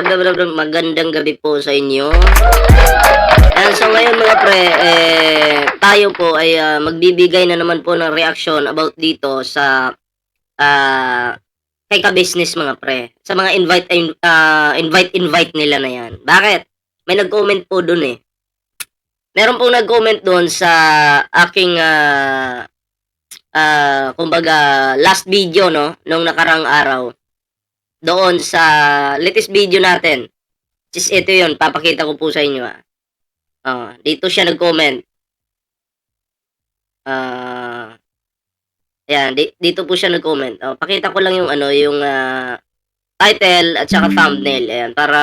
magandang gabi po sa inyo. So ngayon mga pre, tayo po ay magbibigay na naman po ng reaksyon about dito sa ah, kay ka-business mga pre. Sa mga invite nila na yan. Bakit? May nag-comment po dun eh. Meron pong nag-comment dun sa aking kumbaga last video no, nung nakarang araw. Doon sa latest video natin. Is ito yun, papakita ko po sa inyo dito siya nag-comment. Ayan, dito po siya nag-comment. Pakita ko lang yung yung title at saka thumbnail. Ayan, para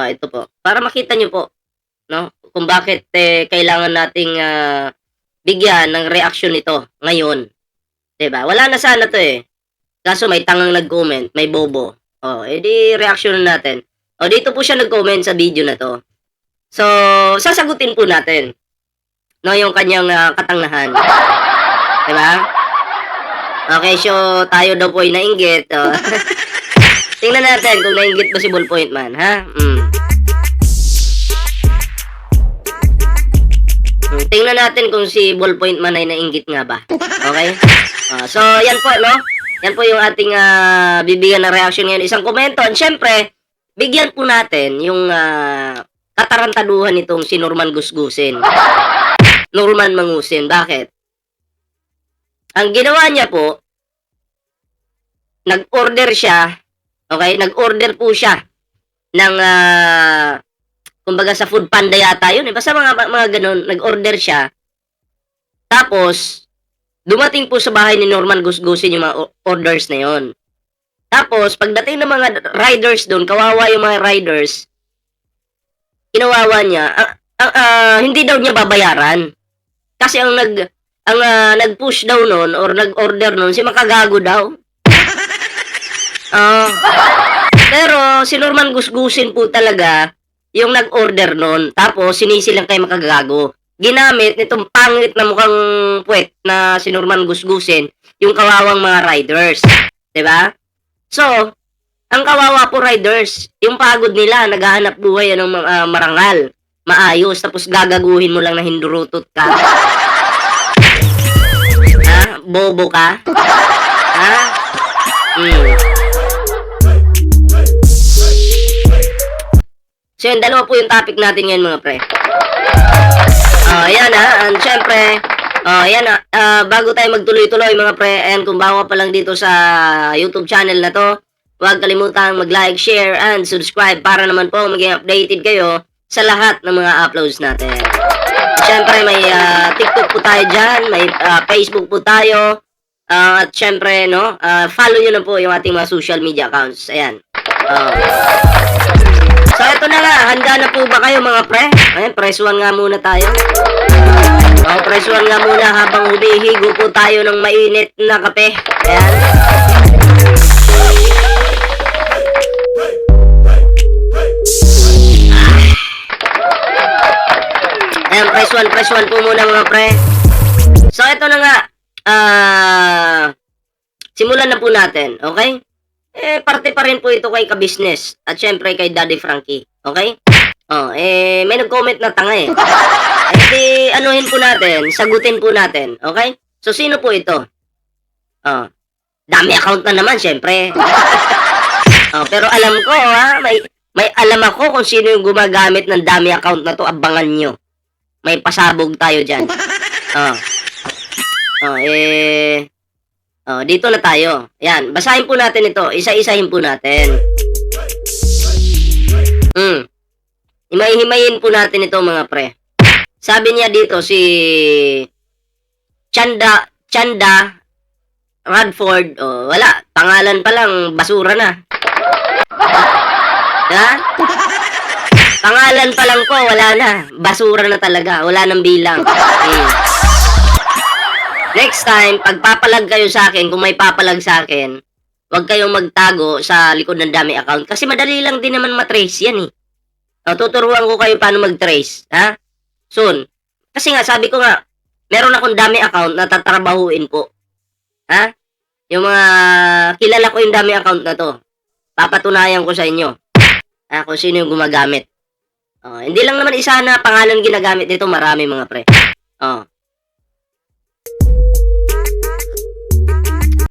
ito po. Para makita nyo po, no? Kung bakit kailangan nating bigyan ng reaction ito ngayon. 'Di ba? Wala na sana 'to eh. Kaso may tangang nag-comment, may bobo. Edi reaction natin. Dito po siya nag-comment sa video na 'to. So, sasagutin po natin no yung kanyang katangnahan. 'Di ba? Okay, so tayo daw po ay nainggit. Tingnan natin kung nainggit ba si Ballpoint Man, ha? Tingnan natin kung si Ballpoint Man ay nainggit nga ba. Okay? So, yan po, no? Yan po yung ating bibigyan ng reaction ngayon. Isang komento. And syempre, bigyan po natin yung katarantaduhan nitong si Norman Gusgusin. Norman Mangusin. Bakit? Ang ginawa niya po, nag-order siya, okay? Nag-order po siya ng kumbaga sa Food Panda yata yun. Basta mga ganun, nag-order siya. Tapos, dumating po sa bahay ni Norman Gusgusin yung mga orders na yon. Tapos, pagdating ng mga riders doon, kawawa yung mga riders, kinawawa niya, hindi daw niya babayaran. Kasi ang nag-push daw noon or nag-order noon, si Makagago daw. Pero, si Norman Gusgusin po talaga, yung nag-order noon, tapos sinisi lang kay Makagago. Ginamit nitong pangit na mukhang puwet na si Norman Gusgusin yung kawawang mga riders. 'Di ba? So, ang kawawa po riders, yung pagod nila, naghahanap buhay ng marangal, maayos, tapos gagaguhin mo lang na hindurutot ka. Bobo ka? So, yung dalawa po yung topic natin ngayon mga pre. Ayan and syempre, ayan bago tayo magtuloy-tuloy mga pre, and kung bago pa lang dito sa YouTube channel na to, huwag kalimutang mag-like, share, and subscribe para naman po maging updated kayo sa lahat ng mga uploads natin. Syempre, may TikTok po tayo dyan, may Facebook po tayo, at syempre, no, follow nyo na po yung ating mga social media accounts. Ayan. So, ito na nga. Handa na po ba kayo mga pre? Ayan, press 1 nga muna tayo. Press 1 nga muna habang humihigo po tayo ng mainit na kape. Ayan. Ayan, press 1 po muna mga pre. So, ito na nga. Simulan na po natin, okay? Parte pa rin po ito kay ka-business at syempre kay Daddy Frankie, okay? May nag-comment na tanga eh. Anuhin po natin, sagutin po natin, okay? So, sino po ito? Dami account na naman, syempre. Pero alam ko, may alam ako kung sino yung gumagamit ng dami account na to, abangan nyo. May pasabog tayo dyan. Dito na tayo. Ayan, basahin po natin ito. Isa-isahin po natin. Himay-himayin po natin ito mga pre. Sabi niya dito si Chanda Radford. Wala. Pangalan pa lang, basura na. Pangalan pa lang po, wala na. Basura na talaga. Wala nang bilang. Next time, pagpapalag kayo sa akin, kung may papalag sa akin, huwag kayong magtago sa likod ng dami account. Kasi madali lang din naman matrace yan eh. Tuturuan ko kayo paano mag-trace. Soon. Kasi nga, sabi ko nga, meron akong dami account na tatrabahuin po. Yung mga, kilala ko yung dami account na to. papatunayan ko sa inyo kung sino yung gumagamit. Hindi lang naman isa na pangalan ginagamit dito, marami mga pre.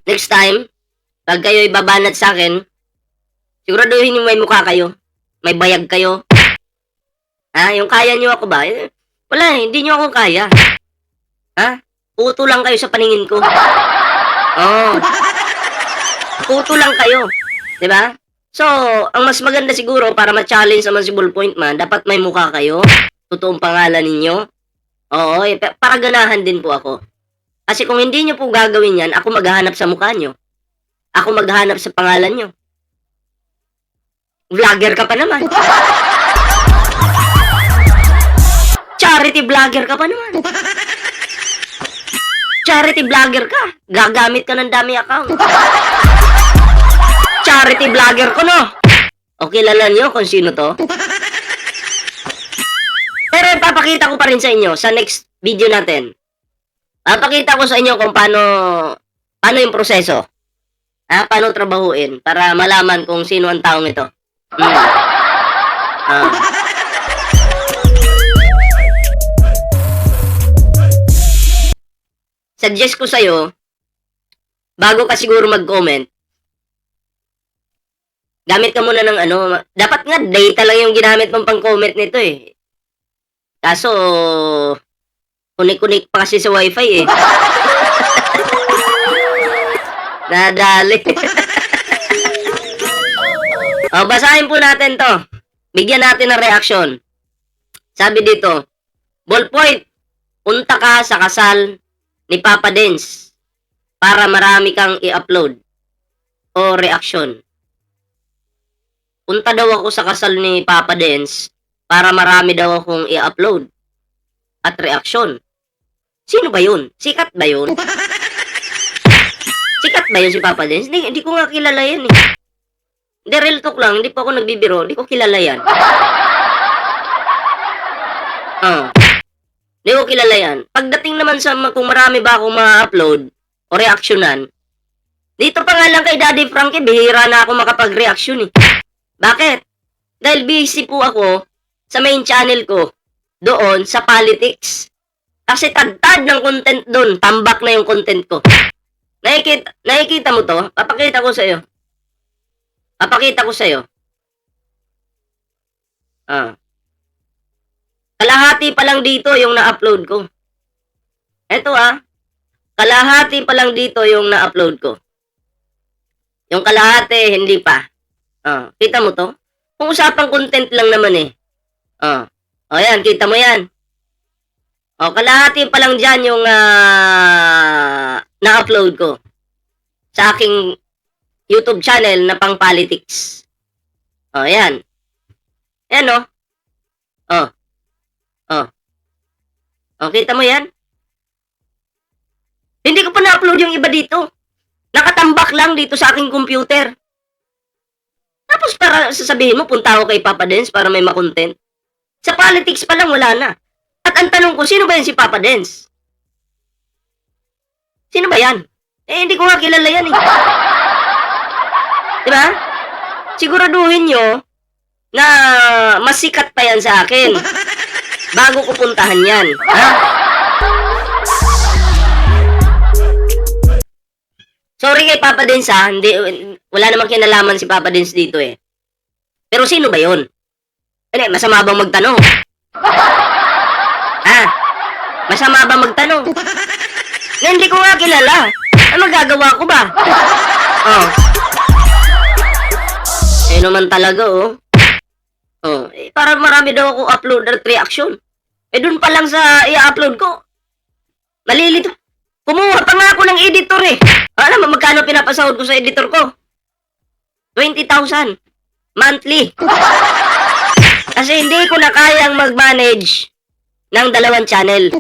Next time, pag kayo ibabanat sa akin, siguraduhin yung may mukha kayo, may bayag kayo. Yung kaya nyo ako ba? Wala, hindi nyo ako kaya. Puto lang kayo sa paningin ko. Puto lang kayo. Diba? So, ang mas maganda siguro para ma-challenge naman si Ballpoint Man, dapat may mukha kayo. Totoong pangalan ninyo. Para ganahan din po ako. Kasi kung hindi nyo po gagawin yan, ako maghahanap sa mukha nyo. Ako maghahanap sa pangalan nyo. Vlogger ka pa naman. Charity vlogger ka pa naman. Charity vlogger ka. Gagamit ka ng dami account. Charity vlogger ko, no? O kilala nyo kung sino to? Pero papakita ko pa rin sa inyo sa next video natin. Papakita ko sa inyo kung paano yung proseso. Paano trabahuin para malaman kung sino ang taong ito. Suggest ko sa'yo, bago ka siguro mag-comment, gamit ka muna ng dapat nga data lang yung ginamit mong pang-comment nito eh. Kaso, kunik-kunik pa kasi sa wifi eh. Nadali. Basahin po natin to. Bigyan natin ng reaction. Sabi dito, Ballpoint, punta ka sa kasal ni Papa Dance para marami kang i-upload o reaction. Punta daw ako sa kasal ni Papa Dance para marami daw akong i-upload at reaction. Sino ba yun? Sikat ba yun? Sikat ba yun si Papa Dance? Hindi ko nga kilala yan eh. Hindi, real talk lang. Hindi po ako nagbibiro. Hindi ko kilala yan. Hindi ko kilala yan. Pagdating naman sa kung marami ba akong ma-upload o reactionan, dito pa nga lang kay Daddy Frankie, bihira na ako makapag-reaction eh. Bakit? Dahil busy po ako sa main channel ko doon sa politics. Kasi tad-tad ng content doon, tambak na yung content ko. Nakikita mo to? Papakita ko sa'yo. Kalahati pa lang dito yung na-upload ko. Eto kalahati pa lang dito yung na-upload ko. Yung kalahati, hindi pa. Kita mo to? Kung usapang content lang naman eh. Yan, kita mo yan. Kalahati pa lang dyan yung na-upload ko sa aking YouTube channel na pang politics. Yan. Yan, kita mo yan? Hindi ko pa na-upload yung iba dito. Nakatambak lang dito sa aking computer. Tapos para sasabihin mo, punta ako kay Papa Dance para may makontent. Sa politics pa lang, wala na. At ang tanong ko, sino ba yan si Papa Dance? Sino ba yan? Hindi ko nga kilala yan eh. Diba? Siguraduhin nyo na masikat pa yan sa akin bago ko puntahan yan. Sorry kay Papa Dance wala namang kinalaman si Papa Dance dito eh. Pero sino ba yun? Masama bang magtanong? Masama bang magtanong? Hindi ko nga kilala. Ano magagawa ko ba? Naman talaga para marami daw ako upload at reaction. Dun pa lang sa i-upload ko, malilito. Kumuha pa nga ako ng editor eh. Alam mo magkano pinapasahod ko sa editor ko? 20,000 monthly. Kasi hindi ko na kayang mag-manage ng 2 channel.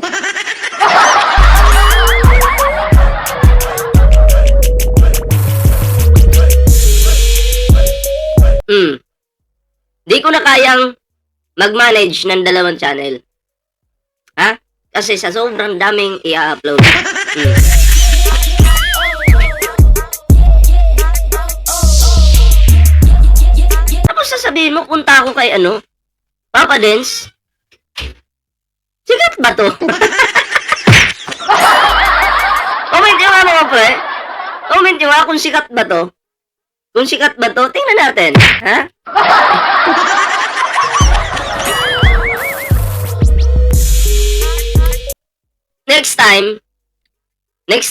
Di ko na kayang mag-manage ng 2 channel. Kasi sa sobrang daming i-upload. sasabihin mo, punta ako kay ano, Papa Dance? Sikat ba to? Comment nyo nga mga pre. Comment nyo nga kung sikat ba to. Kung sikat ba to, tingnan natin. Ha? Next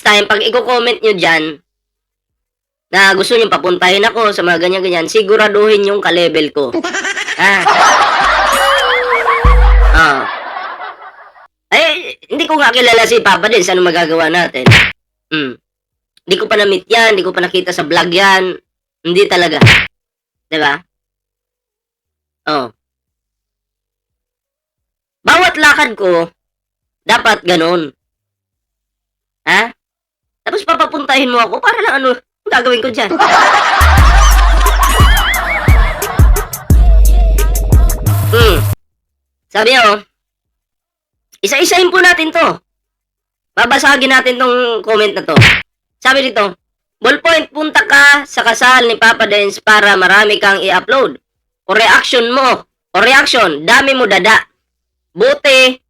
time, pag i-comment nyo dyan, na gusto nyo papuntahin ako sa mga ganyan-ganyan, siguraduhin yung ka-level ko. Ha? Ah. Ay, hindi ko nga kilala si Papa din. Ano magagawa natin? Hindi ko pa na-meet yan. Hindi ko pa nakita sa vlog yan. Hindi talaga. Diba? Oh. Bawat lakad ko, dapat ganun. Ha? Tapos papapuntahin mo ako para lang ano, ang gagawin ko dyan. Sabi niya, isa-isahin po natin to. Babasagin natin tong comment na to. Sabi dito, ballpoint, punta ka sa kasal ni Papa Dance para marami kang i-upload. O reaction mo, dami mo dada. Buti,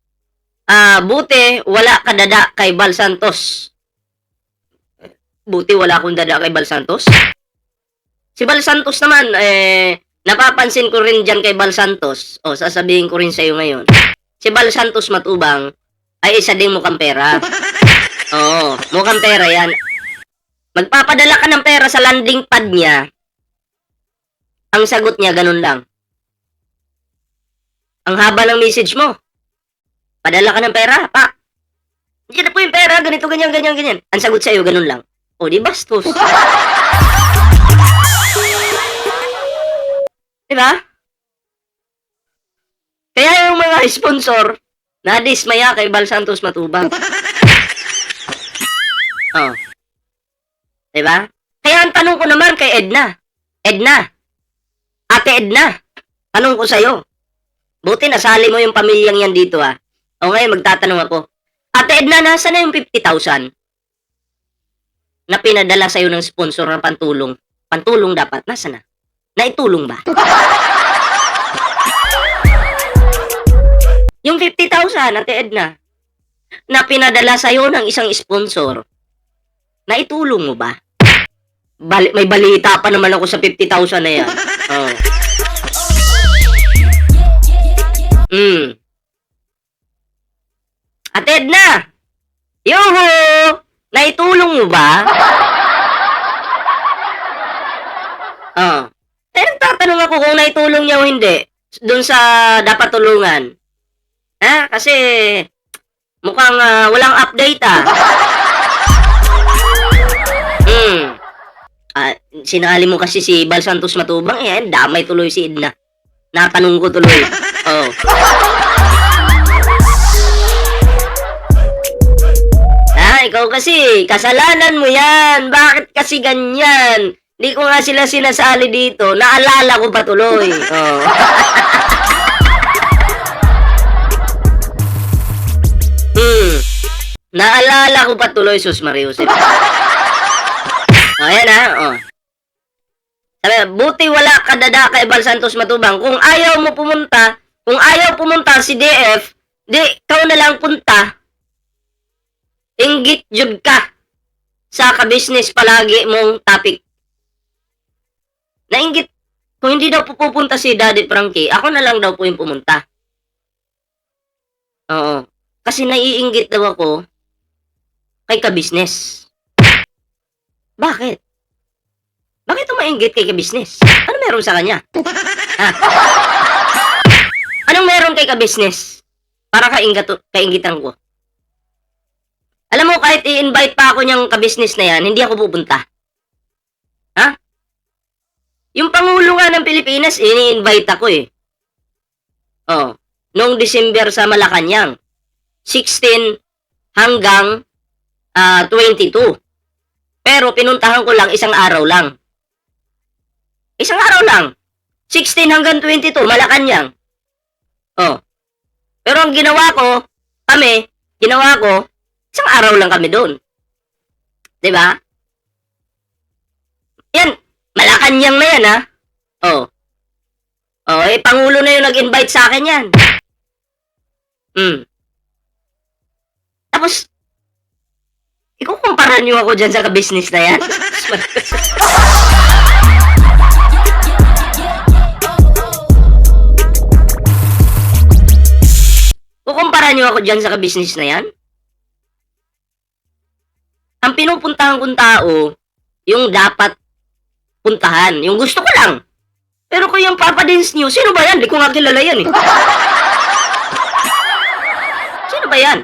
wala ka dada kay Bal Santos. Buti wala akong dada kay Bal Santos? Si Bal Santos naman, napapansin ko rin dyan kay Bal Santos. O, sasabihin ko rin sa'yo ngayon. Si Bal Santos Matubang ay isa ding mukhang pera. Oo, mukhang pera yan. Magpapadala ka ng pera sa landing pad niya. Ang sagot niya, ganun lang. Ang haba ng message mo. Padala ka ng pera, pa. Hindi na po yung pera, ganito, ganyan, ganyan, ganyan. Ang sagot sa'yo, ganun lang. O, di bastos. Diba? Kaya yung mga sponsor, nadismaya kay Bal Santos Matubang. Oh. Diba? Kaya ang tanong ko naman kay Edna. Ate Edna, tanong ko sa'yo. Buti nasali mo yung pamilyang yan dito ah. O ngayon magtatanong ako. Ate Edna, nasa na yung 50,000 na pinadala sa'yo ng sponsor ng pantulong? Pantulong dapat, nasa na? Naitulong ba? Yung 50,000, Ate Edna, na pinadala sa'yo ng isang sponsor, naitulong mo ba? May balita pa naman ako sa 50,000 na yan. Oh. Ate Edna, yuhu! Naitulong mo ba? Oh. Nagtatanong ako kung naitulong niya o hindi doon sa dapat tulungan. Ha? Kasi mukhang walang update ah. Sinali mo kasi si Bal Santos Matubang damay tuloy si Edna. Natanong ko tuloy. Oh. Ikaw kasi, kasalanan mo yan. Bakit kasi ganyan? Hindi ko nga sila sinasali dito. Naalala ko pa tuloy. Oh. Naalala ko pa tuloy, Sus Mariusep. Ayan ha, oh. Sabi, buti wala ka dada kay Bal Santos Matubang. Kung ayaw pumunta si DF, di, ikaw na lang punta. Inggit jud ka sa ka-business palagi mong topic. Nainggit, kung hindi daw pupunta si Daddy Frankie, ako na lang daw po yung pumunta. Oo. Kasi naiinggit daw ako kay ka-business. Bakit? Bakit mainggit kay ka-business? Ano meron sa kanya? Ha? Anong meron kay ka-business? Para kainggitan ko. Alam mo, kahit i-invite pa ako niyang ka-business na yan, hindi ako pupunta. Ha? Yung Pangulo nga ng Pilipinas, ini-invite ako eh. Oh, noong December sa Malacanang. 16 hanggang 22. Pero pinuntahan ko lang isang araw lang. Isang araw lang. 16 hanggang 22, Malacanang. Oh. Pero ang ginawa ko, isang araw lang kami doon. Diba? Yan, Malacanang na yan ha. Oh. Oh, eh, Pangulo na yung nag-invite sa akin yan. Tapos, ikukumpara niyo ako dyan sa ka-business na yan? Kukumpara niyo ako dyan sa ka-business na yan? Ang pinupuntahan kong tao, yung dapat puntahan. Yung gusto ko lang. Pero kung yung Papa Dance nyo, sino ba yan? Di ko nga kilala yan eh. Sino ba yan?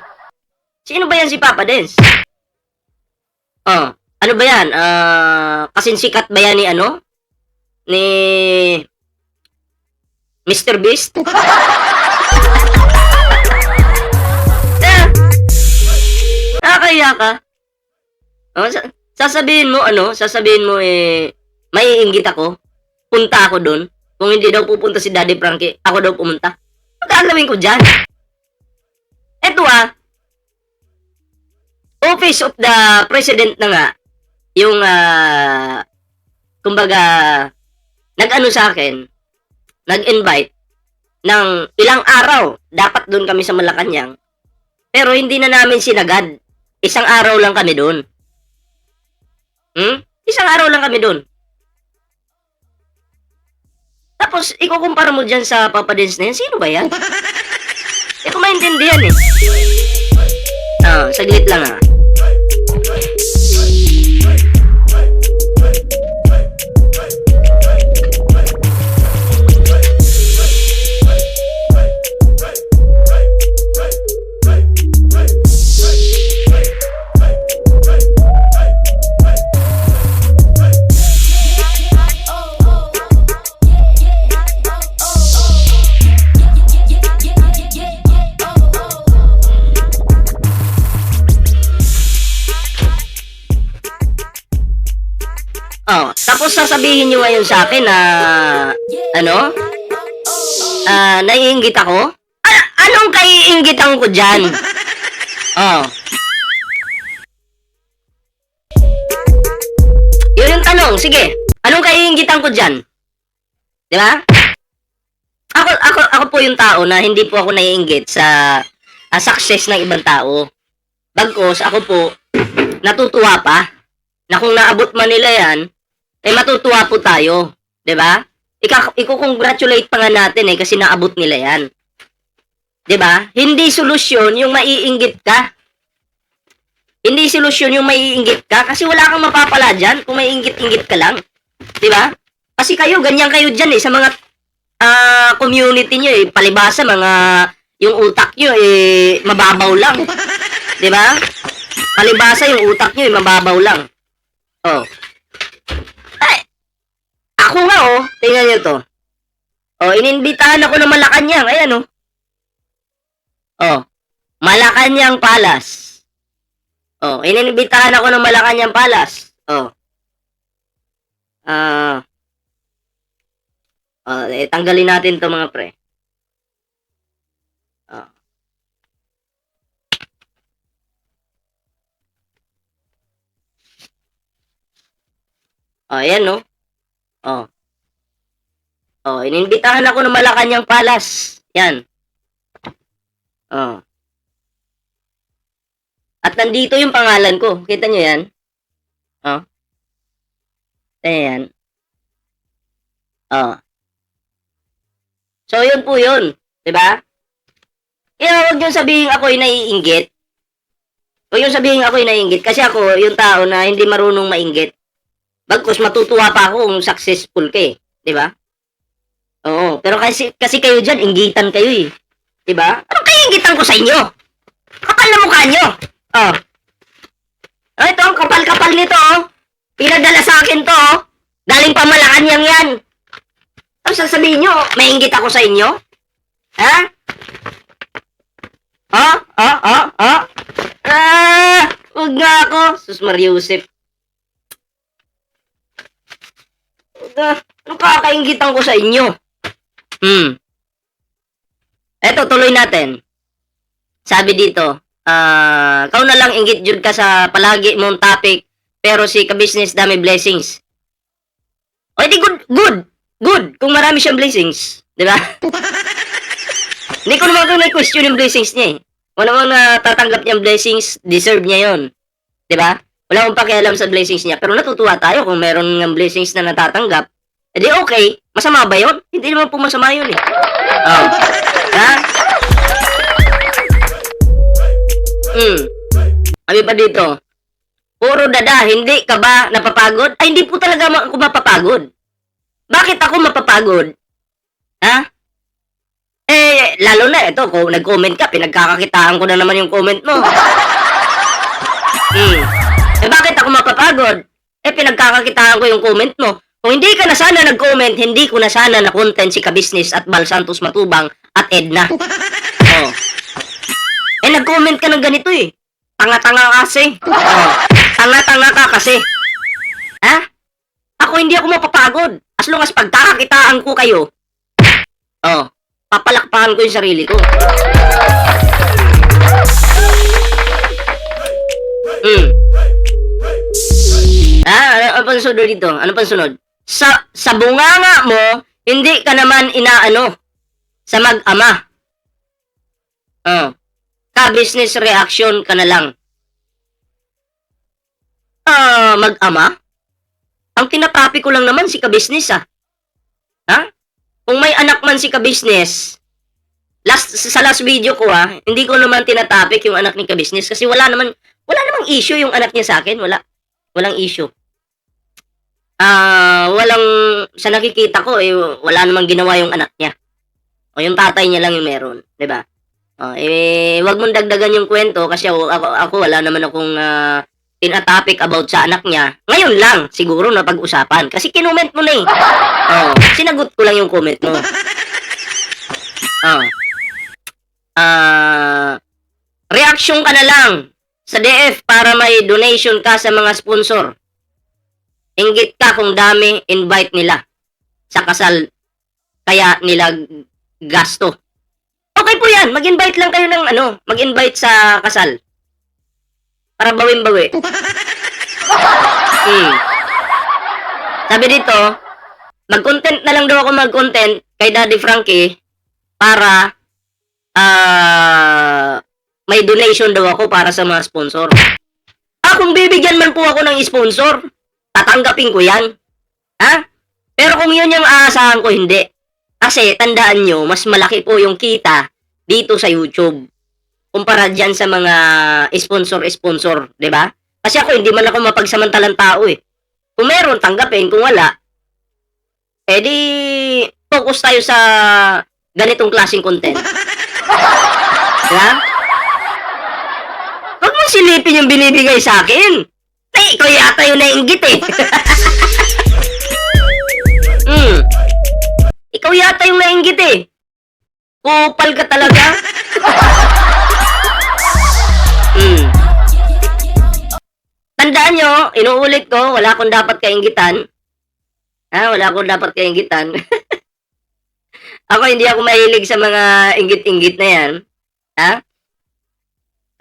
Sino ba yan si Papa Dance? Oh, ano ba yan? Kasing sikat ba yan ni ano? Ni Mr. Beast? Nakakaya ka. Oh, sasabihin mo maiinggit ako. Punta ako doon. Kung hindi daw pupunta si Daddy Frankie, ako daw pumunta. Ang gagawin ko dyan? Eto Office of the President na nga, yung, kumbaga, nag-ano sa akin, nag-invite ng ilang araw. Dapat doon kami sa Malacanang. Pero hindi na namin sinagad. Isang araw lang kami doon. Isang araw lang kami doon. Tapos, ikukumpara mo dyan sa Papa Dance na yan. Sino ba yan? Hindi ko maintindihan eh. Saglit lang Tapos sasabihin nyo ngayon sa akin na, naiinggit ako? Anong kaiinggitan ko dyan? Yun yung tanong, sige. Anong kaiinggitan ko dyan? Di ba? Ako po yung tao na hindi po ako naiinggit sa success ng ibang tao. Bagkus, ako po, natutuwa pa na kung naabot man nila yan, matutuwa po tayo. 'Di ba? Iko-congratulate pa nga natin kasi naabot nila yan. 'Di ba? Hindi solusyon yung maiinggit ka. Hindi solusyon yung maiinggit ka kasi wala kang mapapala dyan kung maiinggit-inggit ka lang. 'Di ba? Kasi ganyan kayo dyan sa mga community nyo palibasa yung utak nyo mababaw lang. 'Di ba? Palibasa yung utak nyo mababaw lang. Ako nga tingnan nyo to. Ininbitahan ako ng Malacanang. Ayan Malacanang Palace. Ininbitahan ako ng Malacanang Palace. Tanggalin natin to mga pre. Ayan ininbitahan ako ng Malacanang Palace. Yan. At nandito yung pangalan ko. Kita nyo yan? Ayan. So, yun po yun. Diba? Kaya huwag nyo sabihin ako'y naiinggit. Huwag nyo sabihin ako'y naiinggit. Kasi ako, yung tao na hindi marunong mainggit. Bagkus matutuwa pa ako kung successful ka Diba? Oo. Pero kasi kayo dyan, inggitan kayo 'Di ba? Anong kaiinggitan ko sa inyo? Kapal na mukha nyo. Ito, ang kapal-kapal nito Pinadala sa akin to Galing pa Malacanang yan. Tapos sasabihin nyo, mainggit ako sa inyo? Ha? Huwag nga ako. Sus Mariusip. Anong kakainggitan ko sa inyo? Eto, tuloy natin. Sabi dito, kau na lang inggit jud ka sa palagi mong topic, pero si ka-business dami blessings. O, di good. Good. Kung marami siyang blessings. 'Di ba? Hindi ko naman kine-question yung blessings niya, eh. Kung ano natatanggap niyang blessings, deserve niya 'yon. 'Di ba? Wala akong pakialam sa blessings niya, pero natutuwa tayo kung meron ngang blessings na natatanggap, eh di okay. Masama ba 'yon? Hindi naman po masama 'yon, eh. Oh. Ha? Sabi pa dito, puro dada, hindi ka ba napapagod? Ay, hindi po talaga ako mapapagod. Bakit ako mapapagod? Ha? Eh, lalo na ito, kung nag-comment ka, pinagkakakitaan ko na naman yung comment mo. Eh, bakit ako mapapagod? Eh, pinagkakakitaan ko yung comment mo. Kung hindi ka na sana nag-comment, hindi ko na sana na-content si Kabisnes at Bal Santos Matubang at Edna. Oh. Eh, nag-comment ka ng ganito, eh. Tanga-tanga kasi. Oh. Tanga-tanga ka kasi. Ha? Ako hindi ako mapapagod. As long as pagkakakitaan ko kayo, oh, papalakpakan ko yung sarili ko. Ano pang sunod dito? Ano pang sunod? Sa bunganga mo, hindi ka naman inaano sa mag-ama. Ka-business reaction ka na lang. Mag-ama? Ang tinatapi ko lang naman si ka-business, ah. Ha? Kung may anak man si ka-business, sa last video ko, hindi ko naman tinatapik yung anak ni ka-business kasi wala namang issue yung anak niya sa akin. Walang issue. Sa nakikita ko, wala namang ginawa yung anak niya. O yung tatay niya lang yung meron, 'di ba? Wag mong dagdagan yung kwento kasi ako wala naman akong tinatopic about sa anak niya. Ngayon lang siguro na pag-usapan kasi kinument mo na, eh. Sinagot ko lang yung comment mo. Reaction ka na lang sa DF para may donation ka sa mga sponsor. Inggit ka kung dami invite nila sa kasal kaya nila gasto. Okay po yan, mag-invite lang kayo ng mag-invite sa kasal. Para bawin-bawi. Sabi dito, mag-content na lang daw ako mag-content kay Daddy Frankie para may donation daw ako para sa mga sponsor. Kung bibigyan man po ako ng sponsor, tatanggapin ko yan. Ha? Pero kung yun yung aasahan ko, hindi. Kasi, tandaan nyo, mas malaki po yung kita dito sa YouTube kumpara dyan sa mga sponsor, di ba? Kasi ako, hindi man ako mapagsamantalang tao, eh. Kung meron, tanggapin. Kung wala, di focus tayo sa ganitong klaseng content. Diba? Huwag mong silipin yung binibigay sa akin. Ikaw yata yung nainggit, eh. Ikaw yata yung nainggit, eh. Kupal ka talaga. Tandaan nyo, inuulit ko, wala akong dapat kainggitan. Wala akong dapat kainggitan. Ako, hindi ako mahilig sa mga inggit-inggit na yan.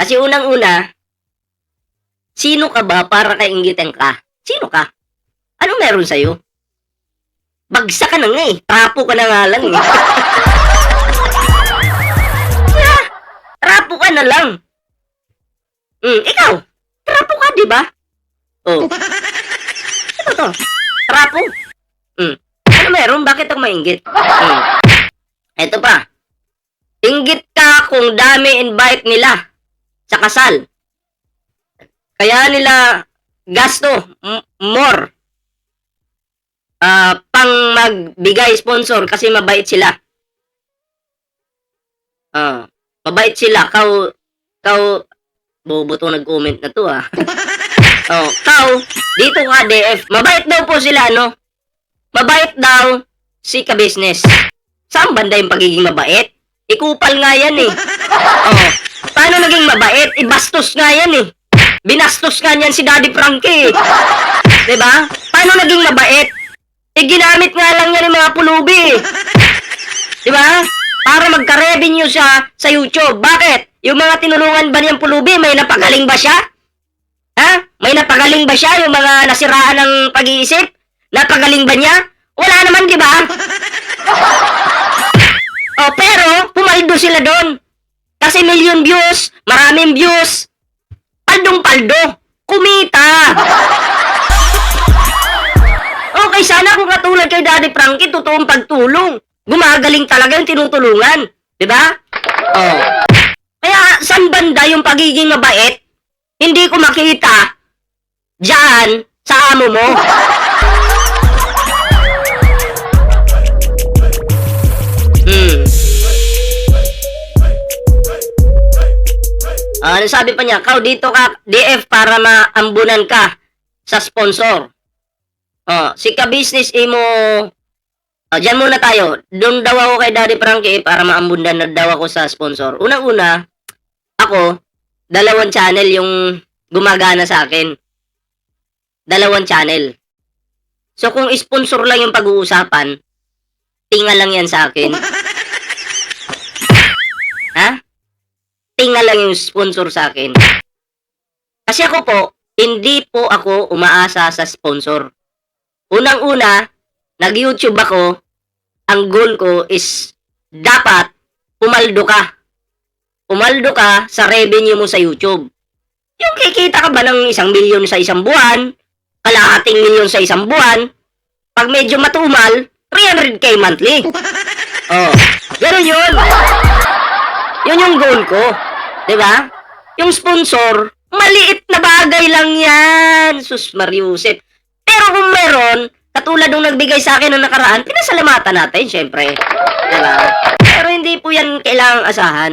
Kasi unang-una, sino ka ba para kainggitan ka? Sino ka? Ano meron sa'yo? Bagsak ka na nga, eh. Trapo ka na nga lang, eh. Trapo ka na lang. Ikaw, trapo ka, di ba? Ano to? Trapo? Ano meron? Bakit ako mainggit? Ito pa. Inggit ka kung dami invite nila sa kasal. Kaya nila gasto more pang magbigay sponsor kasi mabait sila. Mabait sila. Bobo to nag-comment na to, dito ka DF. Mabait daw po sila, Mabait daw si ka-business. Saan banda yung pagiging mabait? Ikupal nga yan, eh. Paano naging mabait? Ibastos nga yan, eh. Binastos nga yan si Daddy Frankie, eh. Diba? Paano naging mabait? Ginamit nga lang yan ng mga pulubi, eh. Diba? Para magka-revenue siya sa YouTube. Bakit? Yung mga tinulungan ba niyang pulubi, may napagaling ba siya? May napagaling ba siya? Yung mga nasiraan ng pag-iisip? Napagaling ba niya? Wala naman, di ba? Oh, pero pumaldo sila doon. Kasi million views, maraming views. Paldong-paldo. Kumita. Okay, sana kung katulad kay Daddy Frankie, totoong pagtulong. Gumagaling talaga yung tinutulungan. Diba? Oh. Kaya, saan banda yung pagiging mabait? Hindi ko makita diyan sa amo mo. Ano sabi pa niya? Kau dito ka, DF, para maambunan ka sa sponsor. Si ka-business imo, dyan muna tayo. Doon daw ako kay Daddy Frankie para maambunan na daw ako sa sponsor. Unang-una, ako, 2 channel yung gumagana sa akin. 2 channel. So, kung sponsor lang yung pag-uusapan, tinga lang yan sa akin. Ha? Tinga lang yung sponsor sa akin. Kasi ako po, hindi po ako umaasa sa sponsor. Unang-una, nag-YouTube ako, ang goal ko is dapat pumaldo ka. Pumaldo ka sa revenue mo sa YouTube. Yung kikita ka ba ng 1 milyon sa isang buwan, kalahating milyon sa isang buwan, pag medyo matumal, 300k monthly. Ganun yun. Yun yung goal ko. Diba? Yung sponsor, maliit na bagay lang yan. Sus Mariusep. Pero kung meron, katulad nung nagbigay sa akin noong nakaraan, pinasalamatan natin, syempre. Diba? Pero hindi po yan kailangang asahan.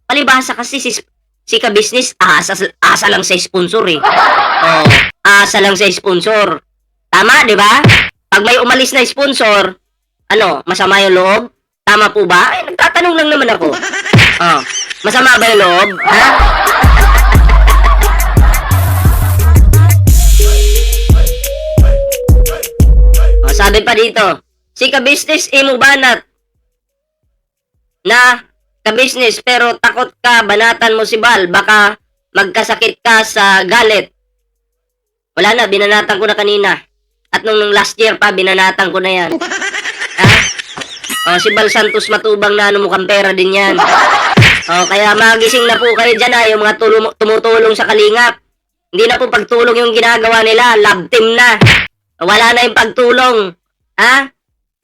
Palibhasa kasi si ka-business, asa lang sa sponsor eh. Asa lang sa sponsor. Tama, diba? Pag may umalis na sponsor, masama yung loob? Tama po ba? Ay, nagtatanong lang naman ako. Masama ba yung loob? Ha? Sabi pa dito, si ka-business imo banat na ka-business pero takot ka banatan mo si Bal, baka magkasakit ka sa galit. Wala na, binanatan ko na kanina. At nung last year pa, binanatan ko na yan. Ha? Si Bal Santos matubang na mukhang pera din yan. Kaya magising na po kayo dyan, yung mga tumutulong sa Kalingap. Hindi na po pagtulong yung ginagawa nila, love team na. Wala na yung pagtulong. Ha?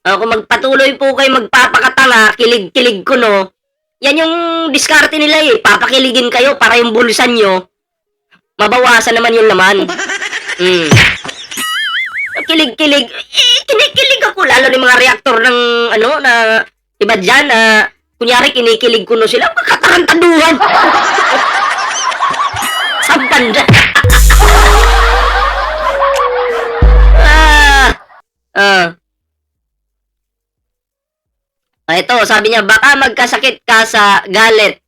Kung magpatuloy po kayo magpapakatanga, kilig-kilig ko, no? Yan yung diskarte nila eh. Papakiligin kayo para yung bulsan nyo, mabawasan naman yung laman. Kilig-kilig. Kinikilig ako. Lalo ng mga reaktor ng, na iba dyan, kunyari kinikilig ko no sila, makatarantaduhan. Sa banda. Ito, sabi niya, baka magkasakit ka sa galit.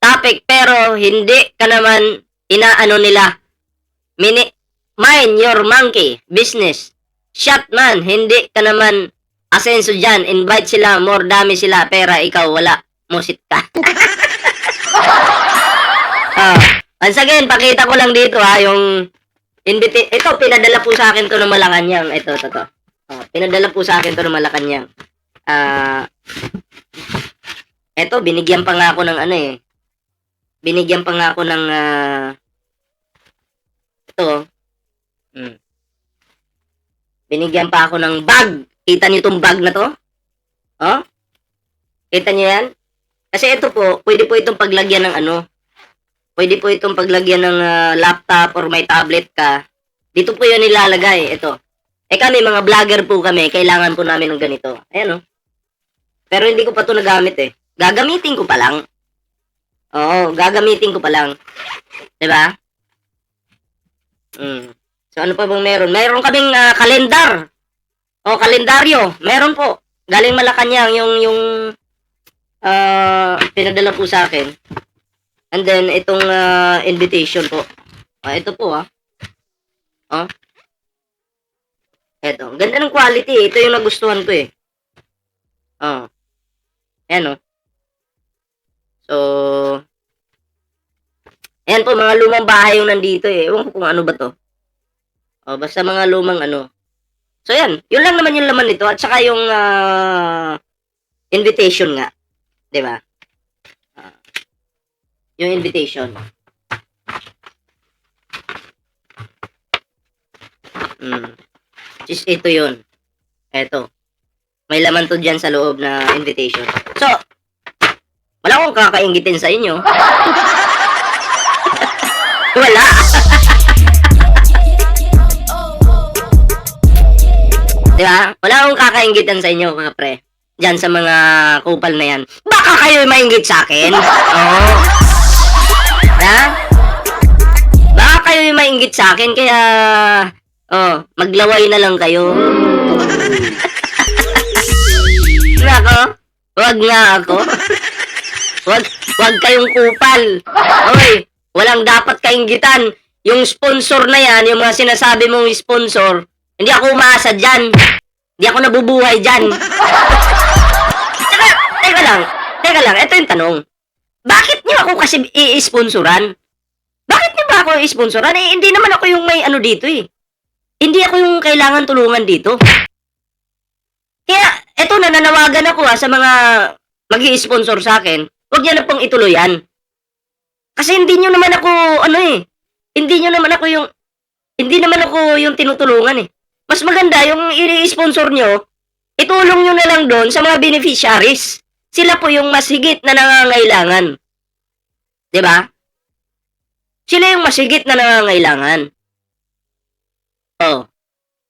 Topic, pero hindi ka naman inaano nila. Mind your monkey business. Shut man, hindi ka naman asenso dyan. Invite sila, more dami sila, pera, ikaw wala. Musit ka. Once again, pakita ko lang dito yung ito, pinadala po sa akin to ng Malacanang. Ito. Pinadala po sa akin to ng Malacanang. Ito, binigyan pa nga ako ng binigyan pa nga ako ng ito. Binigyan pa ako ng bag. Kita niyo itong bag na to? Kita niyo yan? Kasi ito po, pwede po itong paglagyan ng pwede po itong paglagyan ng laptop or may tablet ka. Dito po yun nilalagay. Ito. Kami, mga vlogger po kami. Kailangan po namin ng ganito. Ayan, Pero hindi ko pa ito nagamit eh. Gagamitin ko pa lang. Oo, gagamitin ko pa lang. Diba? So, ano pa bang meron? Meron kaming kalendar. Kalendaryo. Meron po. Galing Malacanang yung pinadala po sa akin. And then, itong invitation po. Ito po, Ito. Ganda ng quality. Ito yung nagustuhan ko eh. Ayan, So, ayan po, mga lumang bahay yung nandito eh. Ewan ko kung ano ba to. Basta mga lumang So, yan. Yun lang naman yung laman nito. At saka yung invitation nga. 'Di ba? Ah, yung invitation. Ito yun. Eto. May laman to dyan sa loob na invitation. So, wala akong kakainggitin sa inyo. Wala. Diba? Wala akong kakainggitan sa inyo, mga pre. Diyan sa mga kupal na yan. Baka kayo mainggit sa akin. Oo. Ha? Baka kayo mainggit sa akin, kaya maglaway na lang kayo. Nako, wag nga ako. Wag kayong kupal. Oy, walang dapat kainggitan. Yung sponsor na yan, yung mga sinasabi mong sponsor, hindi ako umaasa dyan. Hindi ako nabubuhay dyan. Teka lang, ito yung tanong. Bakit niyo ako kasi i-sponsoran? Bakit niyo ba ako i-sponsoran? Eh, hindi naman ako yung may ano dito eh. Hindi ako yung kailangan tulungan dito. Kaya, eto na, nanawagan ako sa mga mag-i-sponsor sa akin. Huwag niyo na pong ituloy yan. Kasi hindi niyo naman ako, hindi naman ako yung tinutulungan eh. Mas maganda yung i-sponsor nyo, itulong nyo na lang doon sa mga beneficiaries. Sila po yung mas higit na nangangailangan. 'Di ba? Sila yung mas higit na nangangailangan. Oh.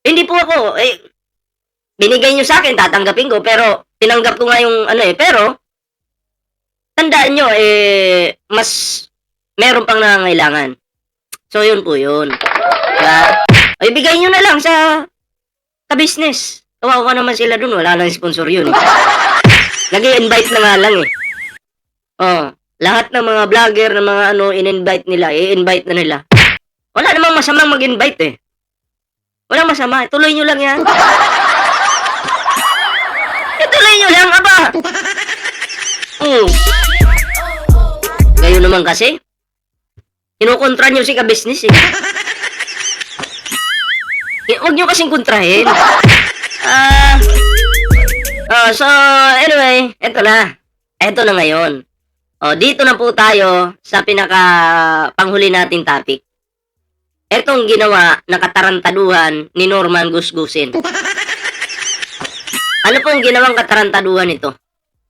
Hindi po ako, binigay nyo sa akin, tatanggapin ko, pero tinanggap ko nga yung pero tandaan nyo, mas meron pang nangangailangan. So, yun po yun. Diba? Ibigay nyo na lang sa ka-business. Kawawa naman sila dun, wala nang sponsor yun. Nag-i-invite na nga lang lahat ng mga vlogger, ng mga in-invite nila, i-invite na nila. Wala namang masamang mag-invite Walang masama, tuloy nyo lang yan. Ituloy nyo lang, aba. Gayon naman kasi. Kinukontra nyo si ka-business Huwag nyo kasing kontrahin. So, anyway, eto na. Eto na ngayon. Dito na po tayo sa panghuli nating topic. Etong ginawa na katarantaduhan ni Norman Gusgusin. Ano pong ginawang katarantaduhan ito?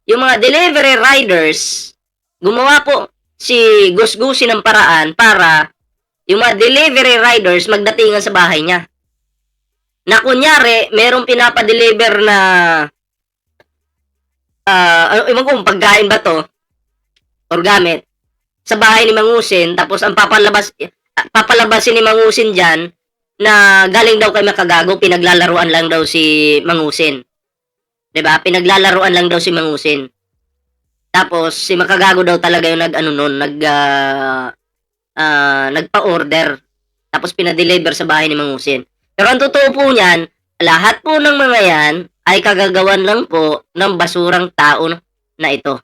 Yung mga delivery riders, gumawa po si Gusgusin ng paraan para yung mga delivery riders magdatingan sa bahay niya. Na kunyari, merong pinapadeliver na ewan kung pagkain ba to or gamit sa bahay ni Mangusin, tapos ang papalabasin ni Mangusin dyan na galing daw kay Makagago, pinaglalaruan lang daw si Mangusin. 'Di ba? Pinaglalaruan lang daw si Mangusin. Tapos si Makagago daw talaga yung nagpa-order. Tapos pinadeliver sa bahay ni Mangusin. Pero ang totoo po niyan, lahat po ng mga yan ay kagagawan lang po ng basurang tao na ito.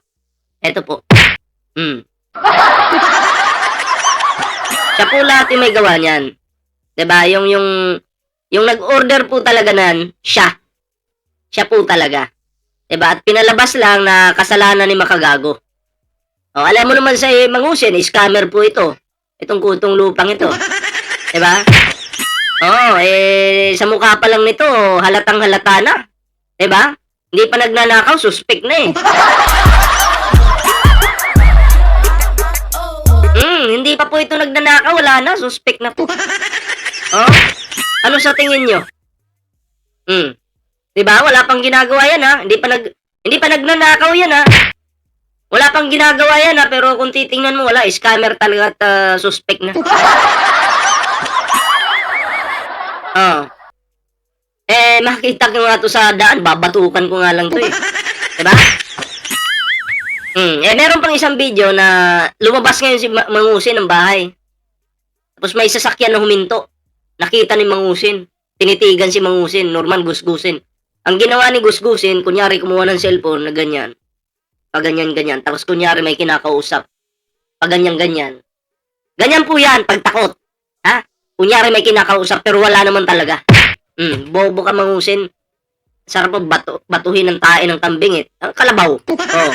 Ito po. Siya po lahat yung may gawa niyan. 'Di ba? Yung nag-order po talaga siya. Siya po talaga. 'Di ba? At pinalabas lang na kasalanan ni Makagago. Alam mo naman sa Mangusin, scammer po ito. Itong kutong lupang ito. 'Di ba? Sa mukha pa lang nito, halatang halata na. 'Di ba? Hindi pa nagnanakaw, suspect na hindi pa po ito nagnanakaw, wala na, suspect na po. Ano sa tingin nyo? 'Di ba? Wala pang ginagawa yan hindi pa nagnanakaw yan Wala pang ginagawa yan pero kung titingnan mo, wala, scammer talaga at suspect na. Makita ko nga to sa daan, babatukan ko nga lang to 'Di ba? Meron pang isang video na lumabas ngayon si Mangusin ng bahay. Tapos may sasakyan na huminto. Nakita ni Mangusin. Tinitigan si Mangusin, Norman Gusgusin. Ang ginawa ni Gusgusin, kunyari kumuha ng cellphone na ganyan. Paganyan-ganyan. Tapos kunyari may kinakausap. Paganyan-ganyan. Ganyan po yan, pagtakot. Kunyari may kinakausap pero wala naman talaga. Bobo ka Mangusin. Sarap mo batuhin ng tae ng kambing, eh. Ang kalabaw. Oh.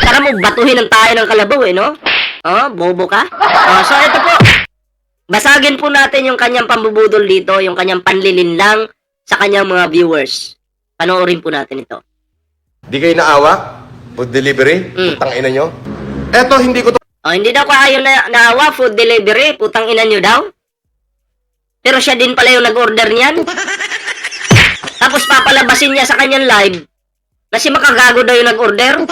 Sarap mo batuhin ng tae ng kalabaw, eh, no? Oh, bobo ka. Oh, so ito po. Basagin po natin yung kanyang pambubudol dito, yung kanyang panlilinlang sa kanyang mga viewers. Panoorin po natin ito. Di kayo naawa? Food delivery? Putang ina nyo? Eto, hindi ko to Oh, hindi daw kayo naawa, food delivery, putang ina nyo daw. Pero siya din pala yung nag-order niyan. Tapos papalabasin niya sa kanyang live na si Makagago daw yung nag-order.